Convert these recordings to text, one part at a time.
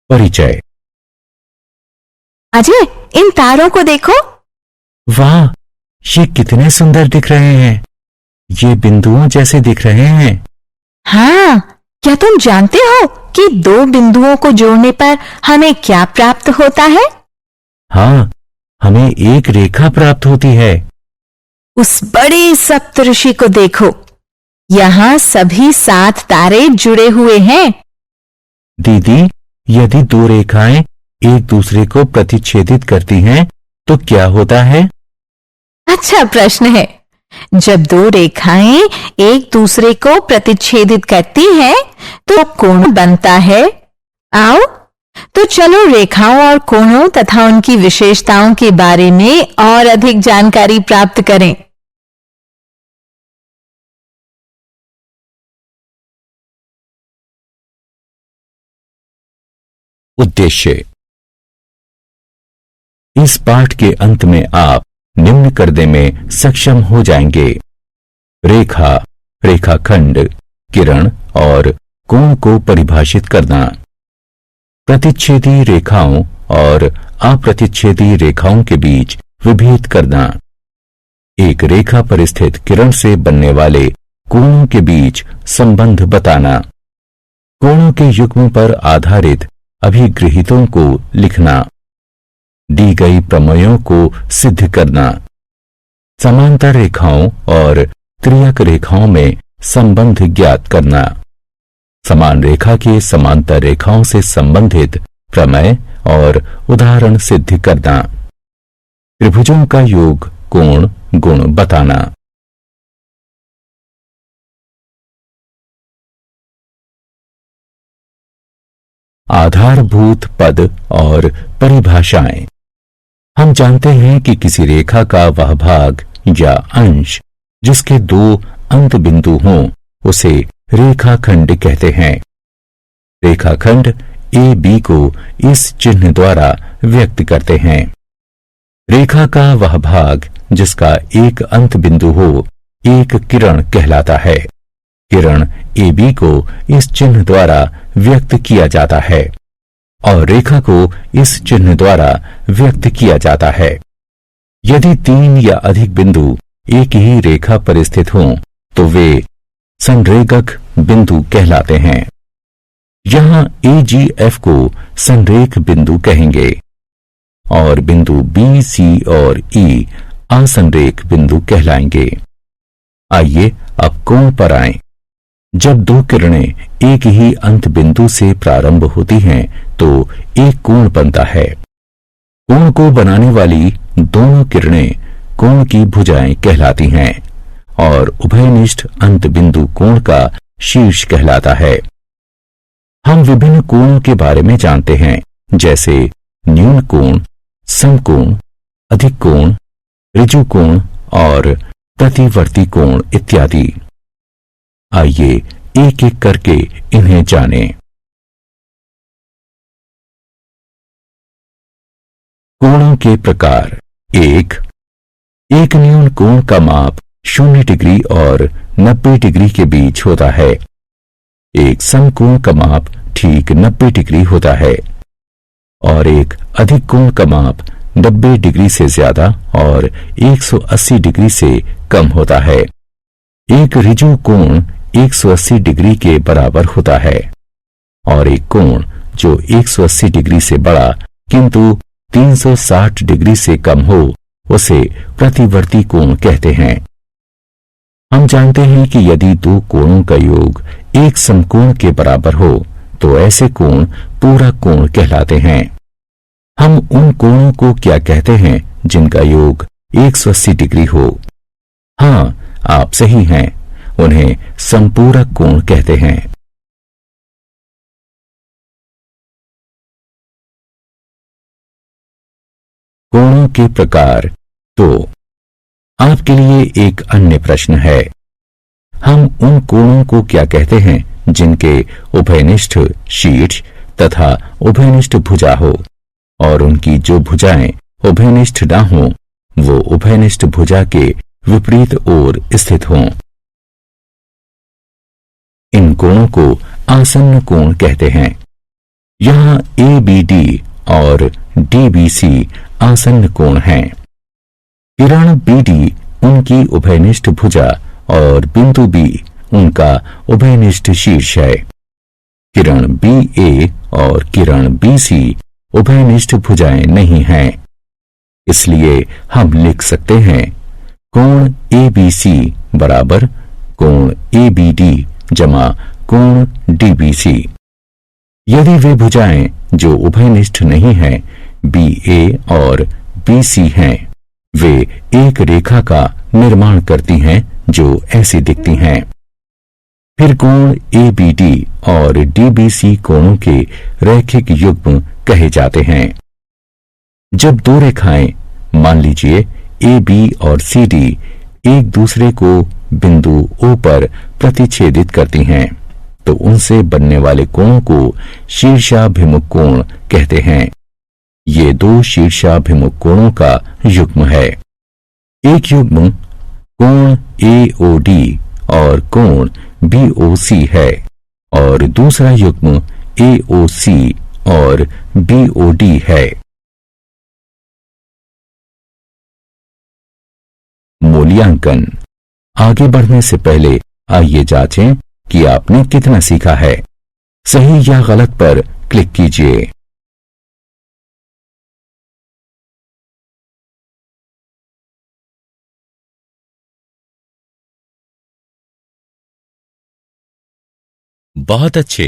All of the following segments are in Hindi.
परिचय। अजय, इन तारों को देखो। वाह, ये कितने सुंदर दिख रहे हैं। ये बिंदुओं जैसे दिख रहे हैं। हाँ, क्या तुम जानते हो कि दो बिंदुओं को जोड़ने पर हमें क्या प्राप्त होता है? हाँ, हमें एक रेखा प्राप्त होती है। उस बड़े सप्तऋषि को देखो। यहाँ सभी 7 तारे जुड़े हुए हैं। दीदी, यदि दो रेखाएं एक दूसरे को प्रतिच्छेदित करती हैं तो क्या होता है? अच्छा प्रश्न है। जब दो रेखाएं एक दूसरे को प्रतिच्छेदित करती हैं, तो कोण बनता है। आओ, तो चलो रेखाओं और कोणों तथा उनकी विशेषताओं के बारे में और अधिक जानकारी प्राप्त करें। उद्देश्य। इस पाठ के अंत में आप निम्न करने में सक्षम हो जाएंगे। रेखा, रेखाखंड, किरण और कोण को परिभाषित करना। प्रतिच्छेदी रेखाओं और अप्रतिच्छेदी रेखाओं के बीच विभेद करना। एक रेखा पर स्थित किरण से बनने वाले कोणों के बीच संबंध बताना। कोणों के युग्म पर आधारित अभिगृहितों को लिखना। दी गई प्रमेयों को सिद्ध करना। समांतर रेखाओं और त्रियक रेखाओं में संबंध ज्ञात करना। समान रेखा के समांतर रेखाओं से संबंधित प्रमेय और उदाहरण सिद्ध करना। त्रिभुजों का योग, कोण, गुण बताना। आधारभूत पद और परिभाषाएं। हम जानते हैं कि किसी रेखा का वह भाग या अंश जिसके दो अंत बिंदु हों उसे रेखाखंड कहते हैं। रेखाखंड ए बी को इस चिन्ह द्वारा व्यक्त करते हैं। रेखा का वह भाग जिसका एक अंत बिंदु हो एक किरण कहलाता है। किरण ए बी को इस चिन्ह द्वारा व्यक्त किया जाता है और रेखा को इस चिन्ह द्वारा व्यक्त किया जाता है। यदि 3 या अधिक बिंदु एक ही रेखा पर स्थित हों तो वे संरेखक बिंदु कहलाते हैं। यहां AGF को संरेख बिंदु कहेंगे और बिंदु B, C और E असंरेख बिंदु कहलाएंगे। आइए अब कोण पर आएं। जब दो किरणें एक ही अंत बिंदु से प्रारंभ होती हैं तो एक कोण बनता है। कोण को बनाने वाली दोनों किरणें कोण की भुजाएं कहलाती हैं और उभयनिष्ठ अंत बिंदु कोण का शीर्ष कहलाता है। हम विभिन्न कोणों के बारे में जानते हैं, जैसे न्यून कोण, समकोण, अधिक कोण, ऋजु कोण और प्रतिवर्ती कोण इत्यादि। आइए एक एक करके इन्हें जानें। कोणों के प्रकार। एक न्यून कोण का माप 0 डिग्री और 90 डिग्री के बीच होता है। एक समकोण का माप ठीक 90 डिग्री होता है और एक अधिक कोण का माप 90 डिग्री से ज्यादा और 180 डिग्री से कम होता है। एक ऋजु कोण 180 डिग्री के बराबर होता है और एक कोण जो 180 डिग्री से बड़ा किंतु 360 डिग्री से कम हो उसे प्रतिवर्ती कोण कहते हैं। हम जानते हैं कि यदि दो कोणों का योग एक समकोण के बराबर हो तो ऐसे कोण पूरा कोण कहलाते हैं। हम उन कोणों को क्या कहते हैं जिनका योग 180 डिग्री हो? हाँ, आप सही हैं, उन्हें संपूरक कोण कहते हैं। कोणों के प्रकार। तो आपके लिए एक अन्य प्रश्न है। हम उन कोणों को क्या कहते हैं जिनके उभयनिष्ठ शीर्ष तथा उभयनिष्ठ भुजा हो और उनकी जो भुजाएं उभयनिष्ठ न हो वो उभयनिष्ठ भुजा के विपरीत ओर स्थित हों। इन कोणों को आसन्न कोण कहते हैं। यहाँ ABD और DBC आसन्न कोण हैं। किरण BD उनकी उभयनिष्ठ भुजा और बिंदु B उनका उभयनिष्ठ शीर्ष है। किरण BA और किरण BC उभयनिष्ठ भुजाएं नहीं हैं। इसलिए हम लिख सकते हैं कोण ABC बराबर कोण ABD जमा कोण DBC। यदि वे भुजाएं जो उभयनिष्ठ नहीं हैं BA और BC हैं, वे एक रेखा का निर्माण करती हैं जो ऐसी दिखती हैं। फिर कोण ABD और DBC कोणों के रैखिक युग्म कहे जाते हैं। जब दो रेखाएं, मान लीजिए AB और CD, एक दूसरे को बिंदु O पर प्रतिच्छेदित करती हैं, तो उनसे बनने वाले कोण को शीर्षाभिमुख कोण कहते हैं। ये दो शीर्षाभिमुख कोणों का युग्म है। एक युग्म कोण AOD और कोण BOC है और दूसरा युग्म AOC और BOD है। मूल्यांकन। आगे बढ़ने से पहले आइए जांचें कि आपने कितना सीखा है। सही या गलत पर क्लिक कीजिए। बहुत अच्छे।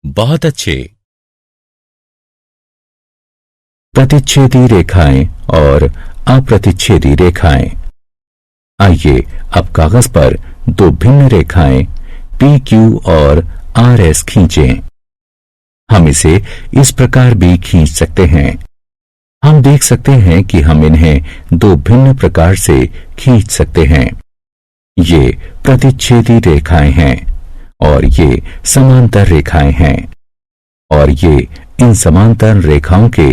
बहुत अच्छे। प्रतिच्छेदी रेखाएं और अप्रतिच्छेदी रेखाएं। आइए अब कागज पर दो भिन्न रेखाएं PQ और RS खींचें। हम इसे इस प्रकार भी खींच सकते हैं। हम देख सकते हैं कि हम इन्हें दो भिन्न प्रकार से खींच सकते हैं। ये प्रतिच्छेदी रेखाएं हैं और ये समांतर रेखाएं हैं, और ये इन समांतर रेखाओं के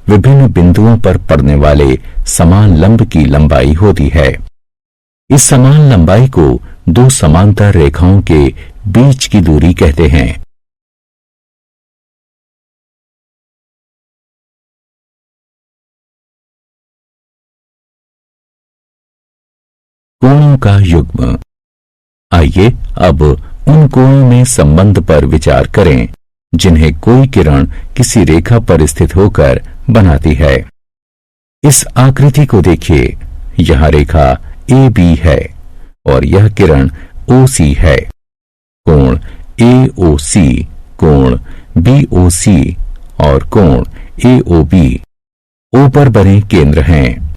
विभिन्न बिंदुओं पर पड़ने वाले समान लंब की लंबाई होती है। इस समान लंबाई को दो समांतर रेखाओं के बीच की दूरी कहते हैं। कोणों का युग्म। आइए अब उन कोणों में संबंध पर विचार करें जिन्हें कोई किरण किसी रेखा पर स्थित होकर बनाती है। इस आकृति को देखिए। यह रेखा AB है और यह किरण OC है। कोण AOC, कोण BOC और कोण AOB O पर बने केंद्र हैं।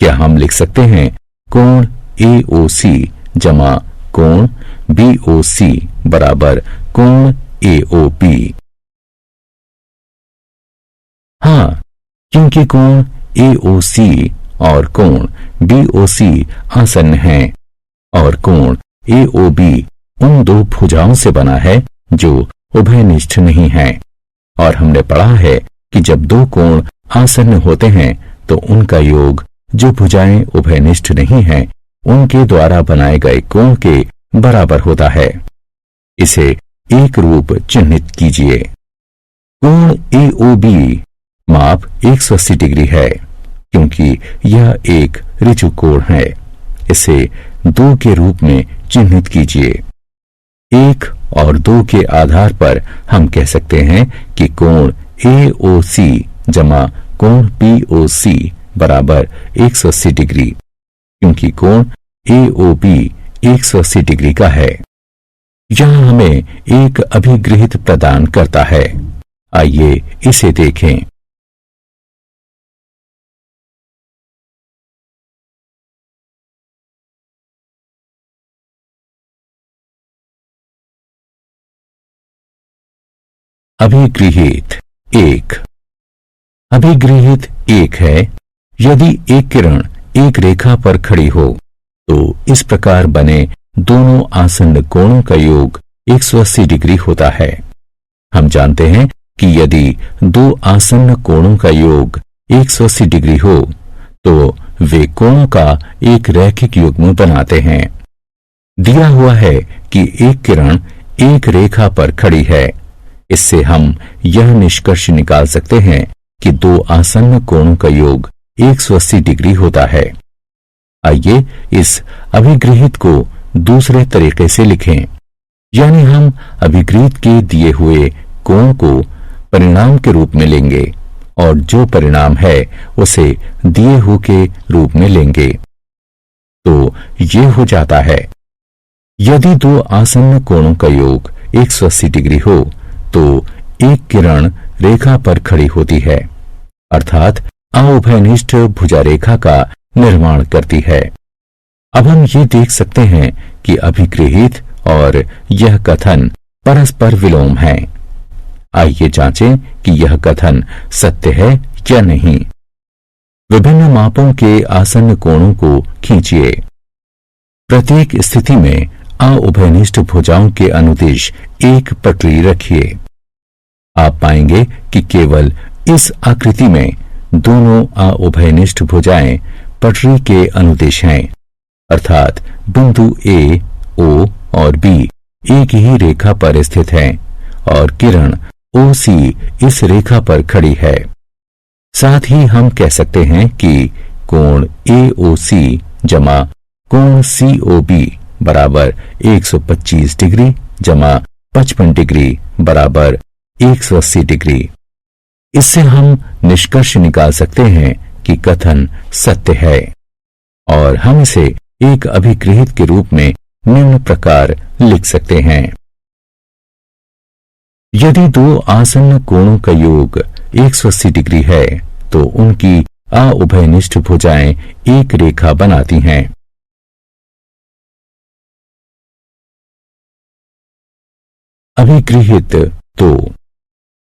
क्या हम लिख सकते हैं कोण AOC जमा कोण BOC बराबर कोण AOB? हाँ, क्योंकि कोण AOC और कोण BOC आसन्न हैं और कोण AOB उन दो भुजाओं से बना है जो उभयनिष्ठ नहीं हैं। और हमने पढ़ा है कि जब दो कोण आसन्न होते हैं तो उनका योग जो भुजाएं उभयनिष्ठ नहीं हैं उनके द्वारा बनाए गए कोण के बराबर होता है। इसे एक रूप चिन्हित कीजिए। कोण AOB माप 180 डिग्री है क्योंकि यह एक ऋजु कोण है। इसे 2 के रूप में चिन्हित कीजिए। 1 और 2 के आधार पर हम कह सकते हैं कि कोण AOC जमा कोण BOC बराबर 180 डिग्री, क्योंकि कोण AOB 180 डिग्री का है। यह हमें एक अभिगृहित प्रदान करता है। आइए इसे देखें। अभिगृहित 1। अभिगृहित 1 है यदि एक किरण एक रेखा पर खड़ी हो तो इस प्रकार बने दोनों आसन्न कोणों का योग 180 डिग्री होता है। हम जानते हैं कि यदि दो आसन्न कोणों का योग 180 डिग्री हो तो वे कोणों का एक रैखिक युग्म बनाते हैं। दिया हुआ है कि एक किरण एक रेखा पर खड़ी है। इससे हम यह निष्कर्ष निकाल सकते हैं कि दो आसन्न कोणों का योग 180 डिग्री होता है। आइए इस अभिगृहित को दूसरे तरीके से लिखें, यानी हम अभिगृहित के दिए हुए कोण को परिणाम के रूप में लेंगे और जो परिणाम है उसे दिए हुए के रूप में लेंगे। तो ये हो जाता है, यदि दो आसन्न कोणों का योग 180 डिग्री हो तो एक किरण रेखा पर खड़ी होती है, अर्थात अउभयनिष्ठ भुजा रेखा का निर्माण करती है। अब हम ये देख सकते हैं कि अभिगृहित और यह कथन परस्पर विलोम है। आइए जांचें कि यह कथन सत्य है या नहीं। विभिन्न मापों के आसन्न कोणों को खींचिए। प्रत्येक स्थिति में अउभयनिष्ठ भुजाओं के अनुदिश एक पटरी रखिए। आप पाएंगे कि केवल इस आकृति में दोनों अउभयनिष्ठ भुजाएं पटरी के अनुदिश हैं, अर्थात बिंदु ए, ओ और बी एक ही रेखा पर स्थित हैं और किरण ओ सी इस रेखा पर खड़ी है। साथ ही हम कह सकते हैं कि कोण AOC जमा कोण COB बराबर 125 डिग्री जमा 55 डिग्री बराबर 180 डिग्री। इससे हम निष्कर्ष निकाल सकते हैं कि कथन सत्य है और हम इसे एक अभिगृहित के रूप में निम्न प्रकार लिख सकते हैं। यदि दो आसन्न कोणों का योग 180 डिग्री है तो उनकी अउभयनिष्ठ भुजाएं एक रेखा बनाती हैं। अभिगृहित तो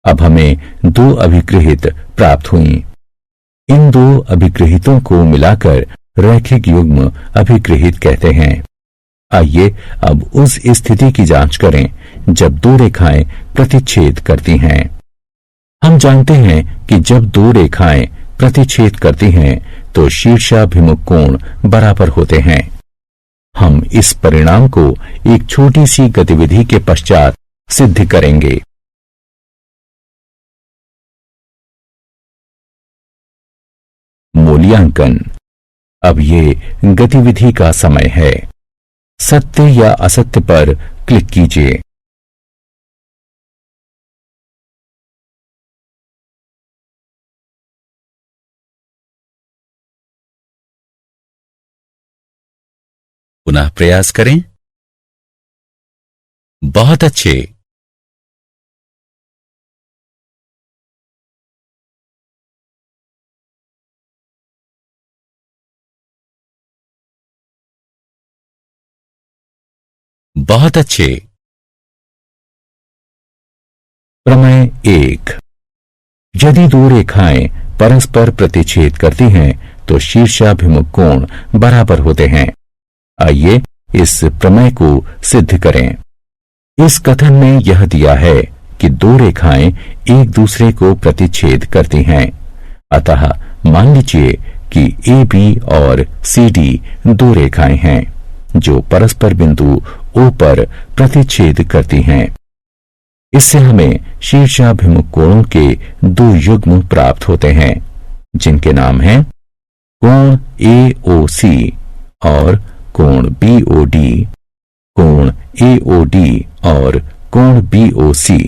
अब हमें दो अभिगृहित प्राप्त हुई। इन दो अभिगृहितों को मिलाकर रैखिक युग्म अभिगृहित कहते हैं। आइए अब उस स्थिति की जांच करें जब दो रेखाएं प्रतिच्छेद करती हैं। हम जानते हैं कि जब दो रेखाएं प्रतिच्छेद करती हैं तो शीर्षाभिमुख कोण बराबर होते हैं। हम इस परिणाम को एक छोटी सी गतिविधि के पश्चात सिद्ध करेंगे। मूल्यांकन। अब ये गतिविधि का समय है। सत्य या असत्य पर क्लिक कीजिए। पुनः प्रयास करें। बहुत अच्छे। बहुत अच्छे। प्रमेय 1। यदि दो रेखाएं परस्पर प्रतिच्छेद करती हैं तो शीर्षाभिमुख कोण बराबर होते हैं। आइए इस प्रमेय को सिद्ध करें। इस कथन में यह दिया है कि दो रेखाएं एक दूसरे को प्रतिच्छेद करती हैं। अतः मान लीजिए कि AB और CD दो रेखाएं हैं जो परस्पर बिंदु O पर प्रतिच्छेद करती हैं। इससे हमें शीर्षाभिमुख कोणों के दो युग्म प्राप्त होते हैं जिनके नाम हैं कोण AOC और कोण BOD, कोण AOD और कोण BOC।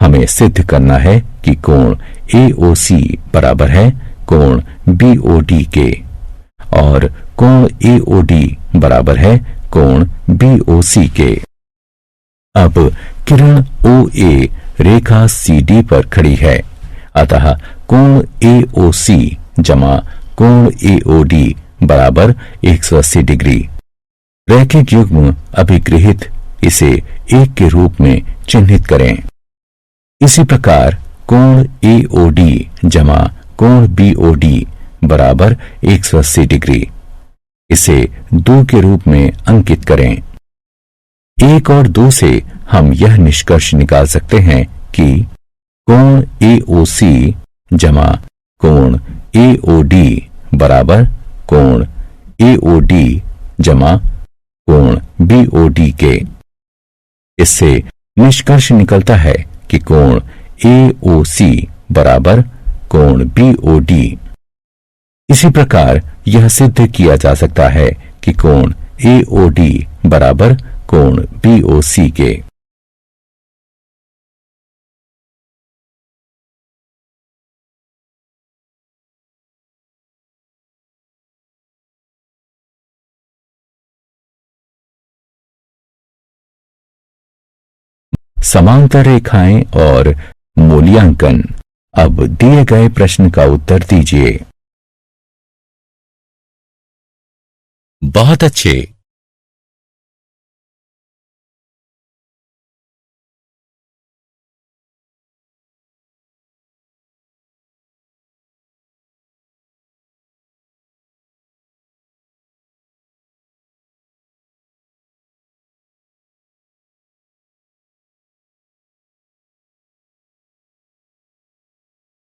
हमें सिद्ध करना है कि कोण AOC बराबर है कोण BOD के और कोण AOD बराबर है कोण BOC के। अब किरण OA रेखा CD पर खड़ी है, अतः कोण AOC जमा कोण AOD बराबर 180 डिग्री। रैखिक युग्म अभिगृहित इसे एक के रूप में चिन्हित करें। इसी प्रकार कोण AOD जमा कोण BOD बराबर 180 डिग्री। इसे 2 के रूप में अंकित करें। 1 और 2 से हम यह निष्कर्ष निकाल सकते हैं कि कोण AOC जमा कोण AOD बराबर कोण AOD जमा कोण BOD के। इससे निष्कर्ष निकलता है कि कोण AOC बराबर कोण BOD। इसी प्रकार यह सिद्ध किया जा सकता है कि कोण AOD बराबर कोण BOC के। समांतर रेखाएं और मूल्यांकन। अब दिए गए प्रश्न का उत्तर दीजिए। बहुत अच्छे।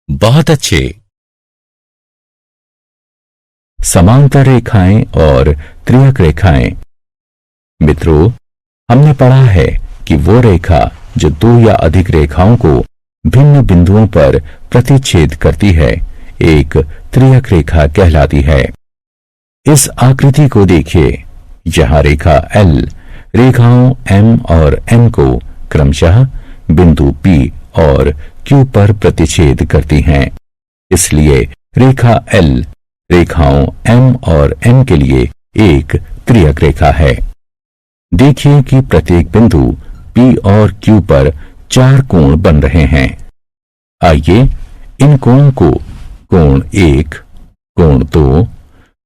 बहुत अच्छे। समांतर रेखाएं और त्रियक रेखाएं। मित्रों, हमने पढ़ा है कि वो रेखा जो दो या अधिक रेखाओं को भिन्न बिंदुओं पर प्रतिच्छेद करती है एक त्रियक रेखा कहलाती है। इस आकृति को देखिए। जहां रेखा L रेखाओं M और N को क्रमशः बिंदु P और Q पर प्रतिच्छेद करती हैं। इसलिए रेखा L रेखाओं M और N के लिए एक त्रियक रेखा है। देखिए कि प्रत्येक बिंदु P और Q पर 4 कोण बन रहे हैं। आइए इन कोणों को कोण 1, कोण 2,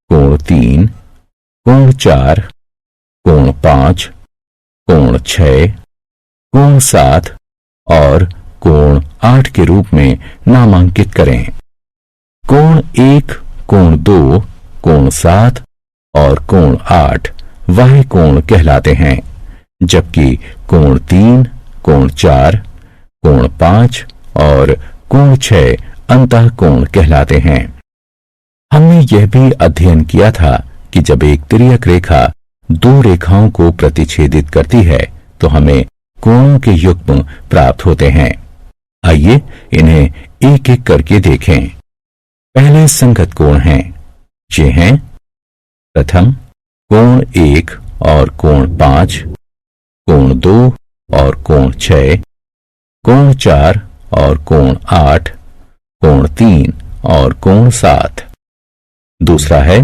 कोण 3, कोण 4, कोण 5, कोण 6, कोण 7 और कोण 8 के रूप में नामांकित करें। कोण 1, कोण 2, कोण 7 और कोण 8 वह कोण कहलाते हैं, जबकि कोण 3, कोण 4, कोण 5 और कोण 6 अंतः कोण कहलाते हैं। हमने यह भी अध्ययन किया था कि जब एक तिर्यक रेखा दो रेखाओं को प्रतिच्छेदित करती है तो हमें कोणों के युग्म प्राप्त होते हैं। आइए इन्हें एक एक करके देखें। पहले संगत कोण हैं। ये हैं प्रथम कोण 1 और कोण 5, कोण 2 और कोण 6, कोण 4 और कोण 8, कोण 3 और कोण 7। दूसरा है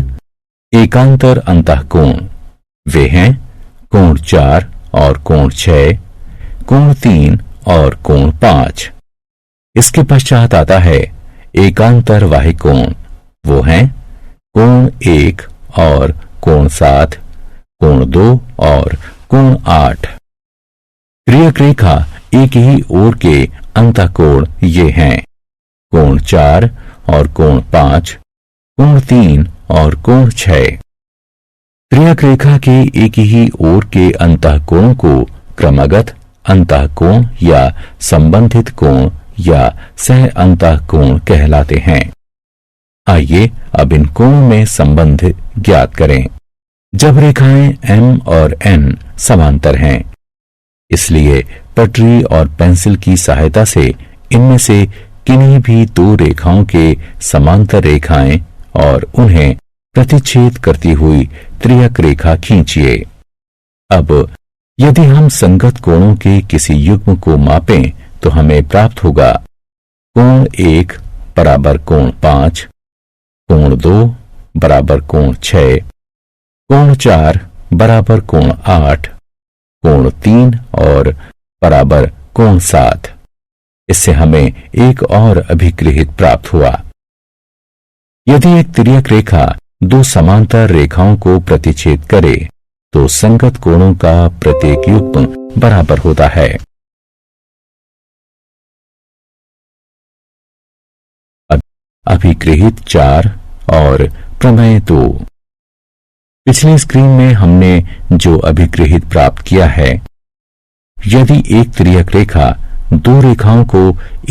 एकांतर अंतःकोण। वे हैं कोण 4 और कोण 6, कोण 3 और कोण 5। इसके पश्चात आता है एकांतर वाही कोण। वो हैं कोण 1 और कोण 7, कोण 2 और कोण 8। त्रियक रेखा एक ही ओर के अंतःकोण ये हैं कोण 4 और कोण 5, कोण 3 और कोण 6। त्रियक रेखा के एक ही ओर के अंतःकोण को क्रमगत अंतःकोण या संबंधित कोण या सह अंतःकोण कहलाते हैं। आइए अब इन कोणों में संबंध ज्ञात करें। जब रेखाएं M और N समांतर हैं, इसलिए पटरी और पेंसिल की सहायता से इनमें से किन्हीं भी दो रेखाओं के समांतर रेखाएं और उन्हें प्रतिच्छेद करती हुई त्रियक रेखा खींचिए। अब यदि हम संगत कोणों के किसी युग्म को मापें तो हमें प्राप्त होगा कोण 1 बराबर कोण 5, कोण 2 बराबर कोण 6, कोण 4 बराबर कोण 8, कोण 3 और बराबर कोण 7। इससे हमें एक और अभिगृहित प्राप्त हुआ। यदि एक तिर्यक रेखा दो समांतर रेखाओं को प्रतिच्छेद करे तो संगत कोणों का प्रत्येक युग्म बराबर होता है। अभिगृहित 4 और प्रमेय 2। पिछली स्क्रीन में हमने जो अभिगृहित प्राप्त किया है, यदि एक तिर्यक रेखा दो रेखाओं को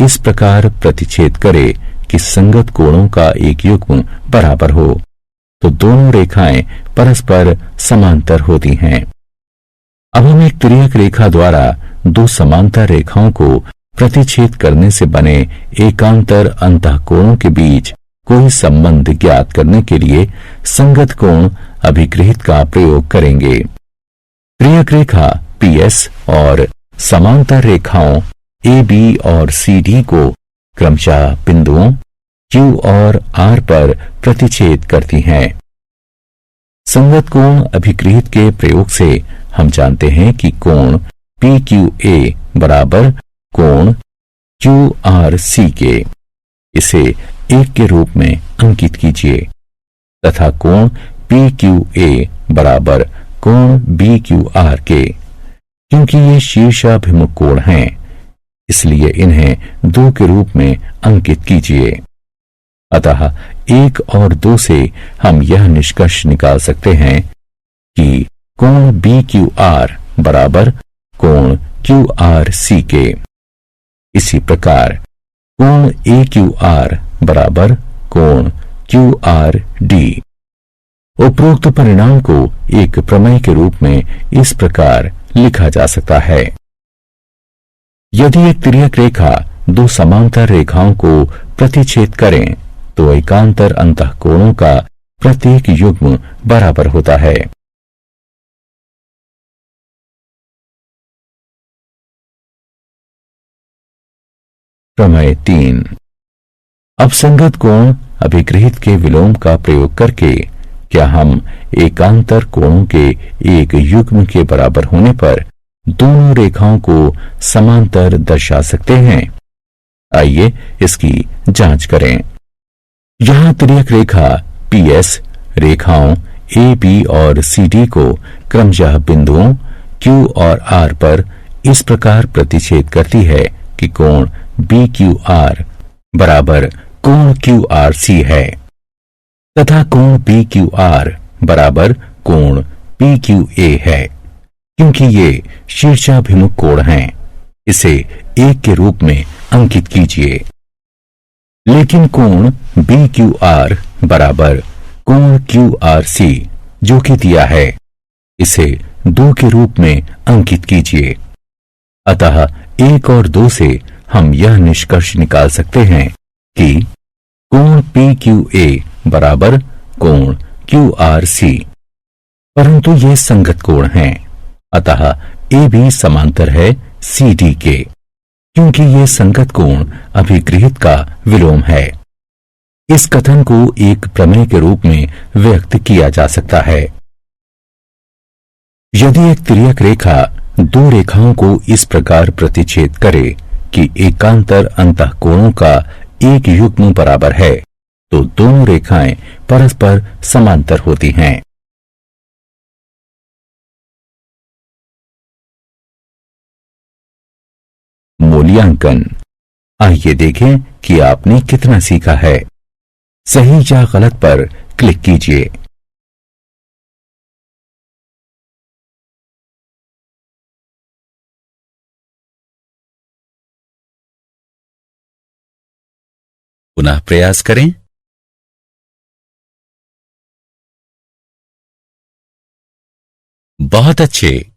इस प्रकार प्रतिच्छेद करे कि संगत कोणों का एक युग्म बराबर हो, तो दोनों रेखाएं परस्पर समांतर होती हैं। अब हम एक तिर्यक रेखा द्वारा दो समांतर रेखाओं को प्रतिच्छेद करने से बने एकांतर अंतःकोणों के बीच कोई संबंध ज्ञात करने के लिए संगत कोण अभिग्रहित का प्रयोग करेंगे। तिर्यक रेखा PS और समांतर रेखाओं AB और CD को क्रमशः बिंदुओं Q और R पर प्रतिच्छेद करती हैं। संगत कोण अभिग्रहित के प्रयोग से हम जानते हैं कि कोण PQA बराबर कोण QRC के। इसे 1 के रूप में अंकित कीजिए तथा कोण PQA बराबर कोण BQR के। क्योंकि ये शीर्षाभिमुख कोण हैं, इसलिए इन्हें 2 के रूप में अंकित कीजिए। अतः 1 और 2 से हम यह निष्कर्ष निकाल सकते हैं कि कोण BQR बराबर कोण QRC के। इसी प्रकार कोण AQR बराबर कोण QRD। उपरोक्त परिणाम को एक प्रमेय के रूप में इस प्रकार लिखा जा सकता है। यदि एक तिर्यक रेखा दो समांतर रेखाओं को प्रतिच्छेद करें तो एकांतर अंतःकोणों का प्रत्येक युग्म बराबर होता है। प्रमेय 3। अब संगत कोण अभिग्रहित के विलोम का प्रयोग करके क्या हम एकांतर कोणों के एक युग्म के बराबर होने पर दोनों रेखाओं को समांतर दर्शा सकते हैं? आइए इसकी जांच करें। यहां तिर्यक रेखा PS रेखाओं AB और CD को क्रमशः बिंदुओं Q और R पर इस प्रकार प्रतिच्छेद करती है कि कोण BQR बराबर कोण QRC है तथा कोण BQR बराबर कोण PQA है। क्योंकि ये शीर्षाभिमुख कोण हैं, इसे 1 के रूप में अंकित कीजिए। लेकिन कोण BQR बराबर कोण QRC जो कि दिया है, इसे 2 के रूप में अंकित कीजिए। अतः 1 और 2 से हम यह निष्कर्ष निकाल सकते हैं कि कोण PQA बराबर कोण QRC। परंतु ये संगत कोण हैं, अतः AB समांतर है CD के। क्योंकि ये संगत कोण अभिग्रहित का विलोम है। इस कथन को एक प्रमेय के रूप में व्यक्त किया जा सकता है। यदि एक तिर्यक रेखा दो रेखाओं को इस प्रकार प्रतिच्छेद करे कि एकांतर अंतःकोणों का एक युग्म बराबर है, तो दोनों रेखाएं परस्पर समांतर होती हैं। मूल्यांकन। आइए देखें कि आपने कितना सीखा है। सही या गलत पर क्लिक कीजिए। पुनः प्रयास करें। बहुत अच्छे।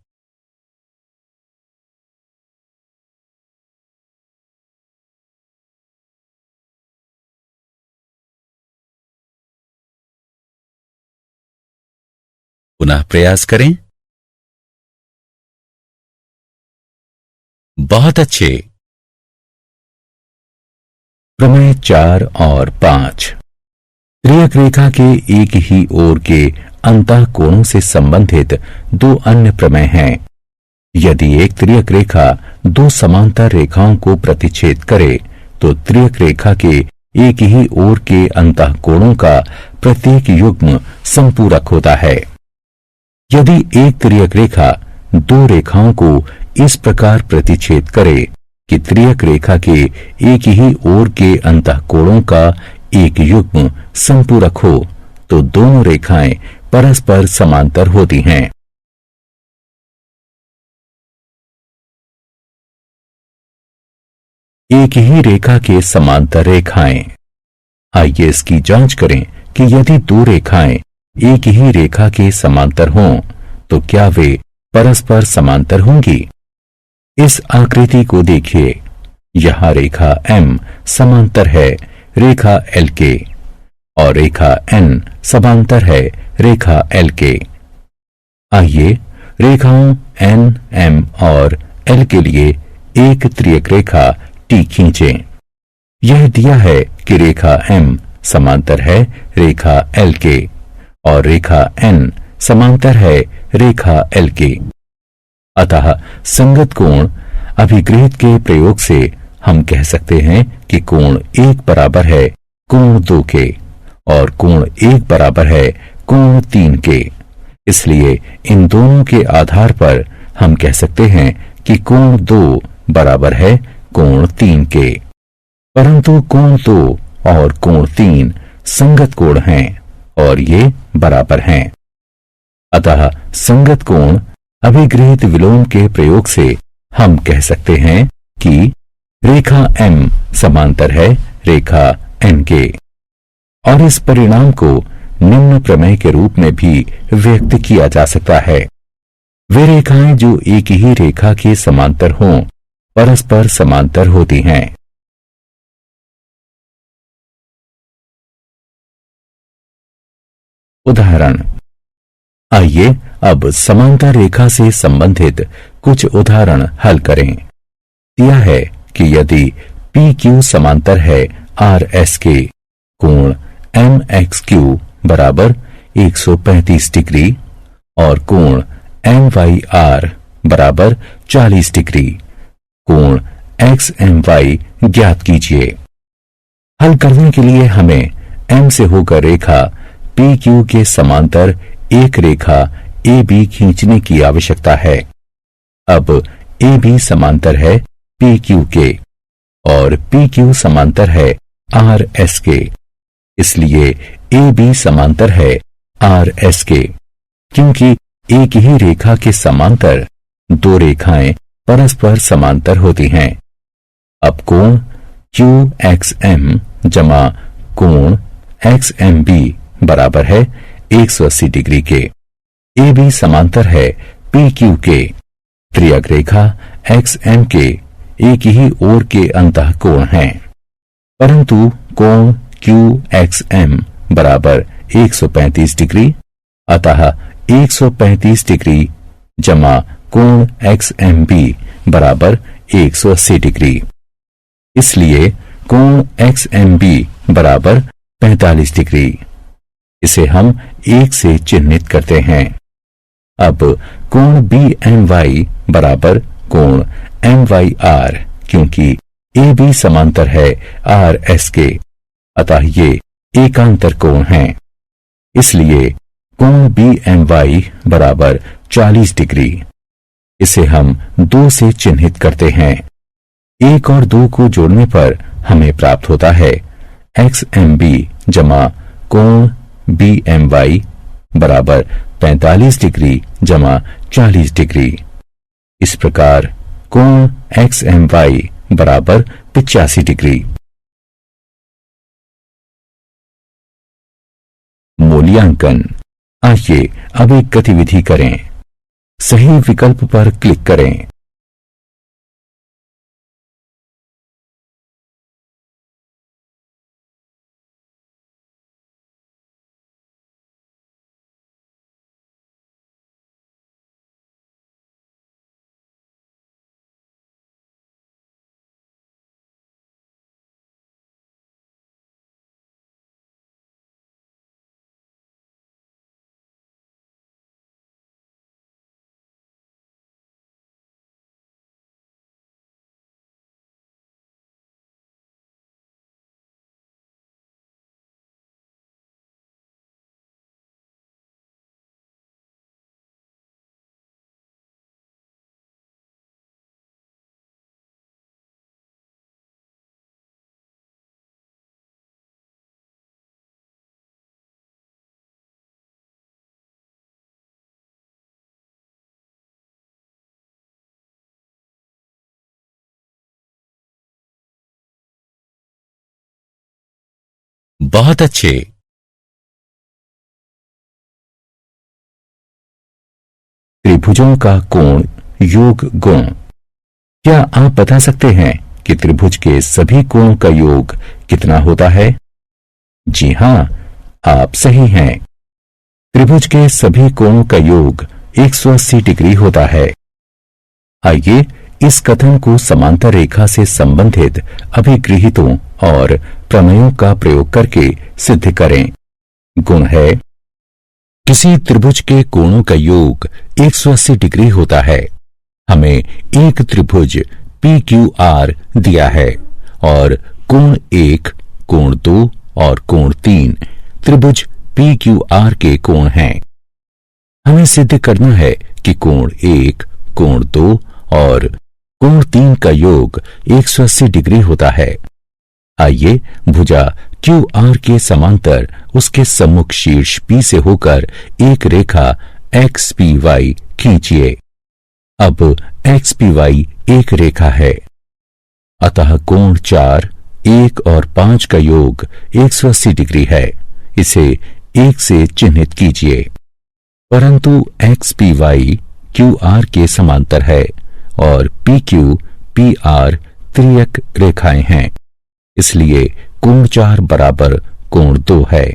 पुनः प्रयास करें। बहुत अच्छे। प्रमेय 4 और 5। तिर्यक रेखा के एक ही ओर के अंतःकोणों से संबंधित दो अन्य प्रमेय हैं। यदि एक तिर्यक रेखा दो समांतर रेखाओं को प्रतिच्छेद करे तो तिर्यक रेखा के एक ही ओर के अंतःकोणों का प्रत्येक युग्म संपूरक होता है। यदि एक तिर्यक रेखा दो रेखाओं को इस प्रकार प्रतिच्छेद करे कि तिर्यक रेखा के एक ही ओर के अंतःकोणों का एक युग्म संपूरक हो, तो दोनों रेखाएं परस्पर समांतर होती हैं। एक ही रेखा के समांतर रेखाएं। आइए इसकी जांच करें कि यदि दो रेखाएं एक ही रेखा के समांतर हों तो क्या वे परस्पर समांतर होंगी? इस आकृति को देखिए। यहाँ रेखा M समांतर है रेखा L के और रेखा N समांतर है रेखा L के। आइए रेखाओं N, M और L के लिए एक त्रियक रेखा T खींचें। यह दिया है कि रेखा M समांतर है रेखा L के और रेखा N समांतर है रेखा L के। अतः संगत कोण अभिगृहित के प्रयोग से हम कह सकते हैं कि कोण 1 बराबर है कोण 2 के और कोण 1 बराबर है कोण 3 के। इसलिए इन दोनों के आधार पर हम कह सकते हैं कि कोण 2 बराबर है कोण 3 के। परंतु कोण 2 और कोण 3 संगत कोण हैं और ये बराबर हैं। अतः संगत कोण अभिगृहित विलोम के प्रयोग से हम कह सकते हैं कि रेखा M समांतर है रेखा N के। और इस परिणाम को निम्न प्रमेय के रूप में भी व्यक्त किया जा सकता है। वे रेखाएं जो एक ही रेखा के समांतर हों परस्पर समांतर होती हैं। उदाहरण। आइए अब समांतर रेखा से संबंधित कुछ उदाहरण हल करें। दिया है कि यदि PQ समांतर है RS के, कोण MXQ बराबर 135 डिग्री और कोण MYR बराबर 40 डिग्री, कोण XMY ज्ञात कीजिए। हल करने के लिए हमें M से होकर रेखा PQ के समांतर एक रेखा AB खींचने की आवश्यकता है। अब AB समांतर है PQ के और PQ समांतर है RS के, इसलिए AB समांतर है RS के। क्योंकि एक ही रेखा के समांतर दो रेखाएं परस्पर समांतर होती हैं। अब कोण QXM जमा कोण XMB बराबर है 180 डिग्री के। AB समांतर है PQ के। त्रियक रेखा XM के एक ही ओर के अंतः कोण हैं, परंतु कोण QXM बराबर 135 डिग्री, अतः 135 डिग्री जमा कोण XMB बराबर 180 डिग्री। इसलिए कोण XMB बराबर 45 डिग्री। इसे हम 1 से चिह्नित करते हैं। अब कोण BMY बराबर कोण MYR, क्योंकि AB समांतर है RS के, अतः ये एकांतर कोण हैं। इसलिए कोण BMY बराबर 40 डिग्री। इसे हम 2 से चिन्हित करते हैं। 1 और 2 को जोड़ने पर हमें प्राप्त होता है XMB जमा कोण BMY बराबर 45 डिग्री जमा 40 डिग्री। इस प्रकार कोण XMY बराबर 85 डिग्री। मूल्यांकन। आइए अब एक गतिविधि करें। सही विकल्प पर क्लिक करें। बहुत अच्छे। त्रिभुजों का कोण योग गुण। क्या आप बता सकते हैं कि त्रिभुज के सभी कोणों का योग कितना होता है? जी हां, आप सही हैं। त्रिभुज के सभी कोणों का योग 180 डिग्री होता है। आइए इस कथन को समांतर रेखा से संबंधित अभिगृहितों और प्रमेयों का प्रयोग करके सिद्ध करें। गुण है, किसी त्रिभुज के कोणों का योग 180 डिग्री होता है। हमें एक त्रिभुज PQR दिया है और कोण 1, कोण 2 और कोण 3 त्रिभुज PQR के कोण हैं। हमें सिद्ध करना है कि कोण 1, कोण 2 और कोण 3 का योग 180 डिग्री होता है। आइए भुजा QR के समांतर उसके सम्मुख शीर्ष P से होकर एक रेखा XPY खींचिए। अब XPY एक रेखा है, अतः कोण 4, 1 और 5 का योग 180 डिग्री है। इसे 1 से चिन्हित कीजिए। परंतु XPY QR के समांतर है और PQ PR त्रियक रेखाएं हैं, इसलिए कोण 4 बराबर कोण 2 है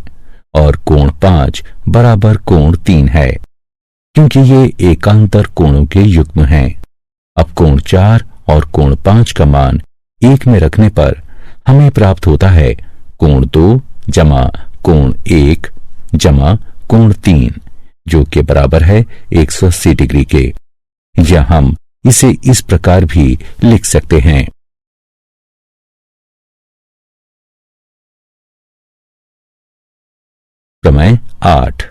और कोण 5 बराबर कोण 3 है, क्योंकि ये एकांतर कोणों के युग्म हैं। अब कोण 4 और कोण 5 का मान 1 में रखने पर हमें प्राप्त होता है कोण 2 जमा कोण 1 जमा कोण 3, जो के बराबर है 180 डिग्री के। या हम इसे इस प्रकार भी लिख सकते हैं। प्रमेय 8।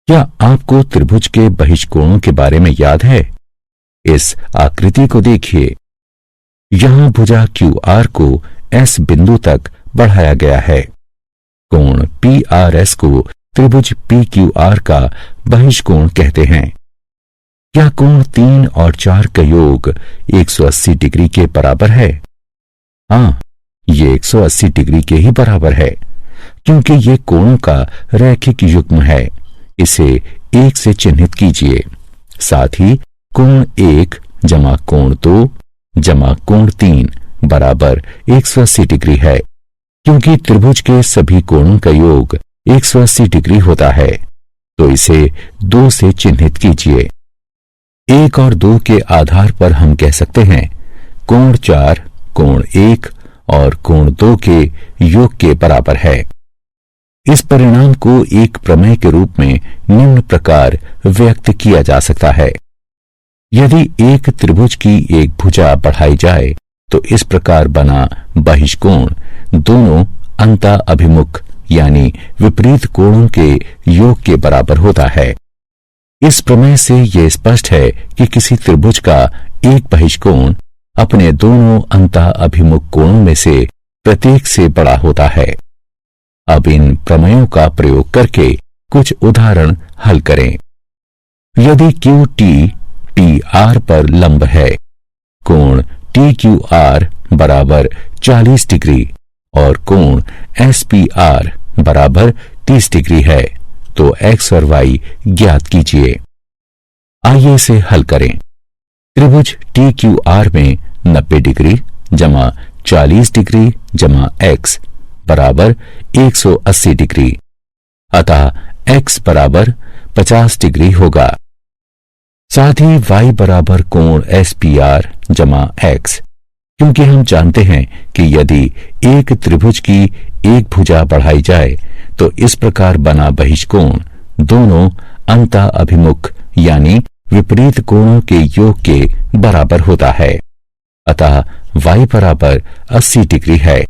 क्या आपको त्रिभुज के बहिष्कोणों के बारे में याद है? इस आकृति को देखिए। यहां भुजा QR को S बिंदु तक बढ़ाया गया है। कोण PRS को त्रिभुज PQR का बहिष्कोण कहते हैं। क्या कोण 3 और 4 का योग 180 डिग्री के बराबर है? हाँ, ये 180 डिग्री के ही बराबर है, क्योंकि ये कोणों का रैखिक युग्म है। इसे 1 से चिन्हित कीजिए। साथ ही कोण 1 जमा कोण 2 जमा कोण 3 बराबर 180 डिग्री है, क्योंकि त्रिभुज के सभी कोणों का योग 180 डिग्री होता है। तो इसे 2 से चिन्हित कीजिए। 1 और 2 के आधार पर हम कह सकते हैं कोण 4 कोण 1 और कोण 2 के योग के बराबर है। इस परिणाम को एक प्रमेय के रूप में निम्न प्रकार व्यक्त किया जा सकता है। यदि एक त्रिभुज की एक भुजा बढ़ाई जाए तो इस प्रकार बना बहिष्कोण दोनों अंता अभिमुख यानी विपरीत कोणों के योग के बराबर होता है। इस प्रमेय से यह स्पष्ट है कि किसी त्रिभुज का एक बहिष्कोण अपने दोनों अंता अभिमुख कोणों में से प्रत्येक से बड़ा होता है। अब इन प्रमेयों का प्रयोग करके कुछ उदाहरण हल करें। यदि QT PR पर लंब है, कोण TQR बराबर 40 डिग्री और कोण SPR बराबर 30 डिग्री है, तो X और Y ज्ञात कीजिए। आइए इसे हल करें। त्रिभुज TQR में 90 डिग्री जमा 40 डिग्री जमा X बराबर 180 डिग्री, अतः X बराबर 50 डिग्री होगा। साथ ही Y बराबर कोण SPR जमा X, क्योंकि हम जानते हैं कि यदि एक त्रिभुज की एक भुजा बढ़ाई जाए तो इस प्रकार बना बहिष्कोण दोनों अंता अभिमुख यानी विपरीत कोणों के योग के बराबर होता है। अतः Y बराबर 80 डिग्री है।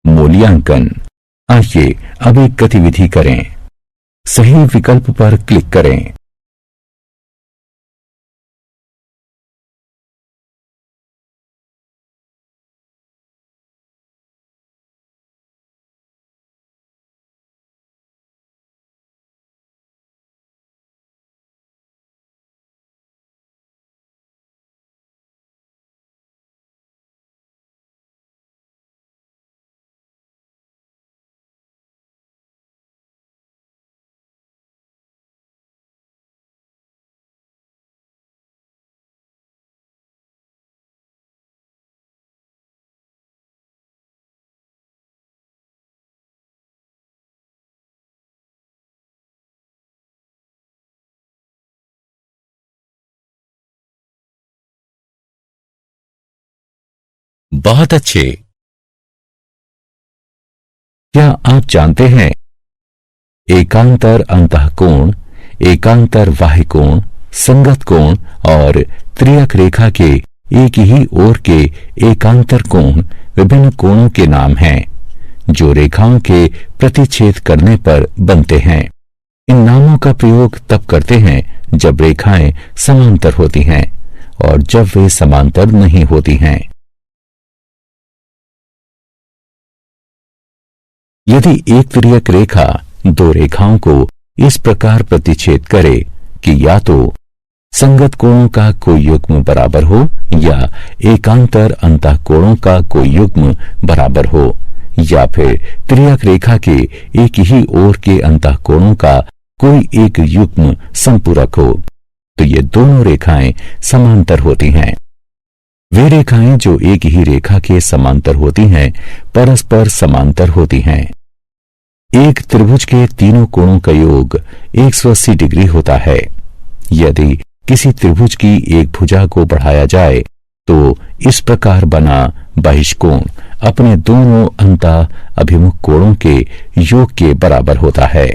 मूल्यांकन। आइए अब एक गतिविधि करें। सही विकल्प पर क्लिक करें। बहुत अच्छे। क्या आप जानते हैं एकांतर अंतःकोण, एकांतर बाह्य कोण, संगत कोण और त्रियक रेखा के एक ही ओर के एकांतर कोण विभिन्न कोणों के नाम हैं जो रेखाओं के प्रतिच्छेद करने पर बनते हैं। इन नामों का प्रयोग तब करते हैं जब रेखाएं समांतर होती हैं और जब वे समांतर नहीं होती हैं। यदि एक त्रियक रेखा दो रेखाओं को इस प्रकार प्रतिच्छेद करे कि या तो संगत कोणों का कोई युग्म बराबर हो या एकांतर अंतःकोणों का कोई युग्म बराबर हो या फिर त्रियक रेखा के एक ही ओर के अंतःकोणों का कोई एक युग्म संपूरक हो, तो ये दोनों रेखाएं समांतर होती हैं। वे रेखाएं जो एक ही रेखा के समांतर होती हैं परस्पर समांतर होती हैं। एक त्रिभुज के तीनों कोणों का योग 180 डिग्री होता है। यदि किसी त्रिभुज की एक भुजा को बढ़ाया जाए तो इस प्रकार बना बहिष्कोण अपने दोनों अंतः अभिमुख कोणों के योग के बराबर होता है।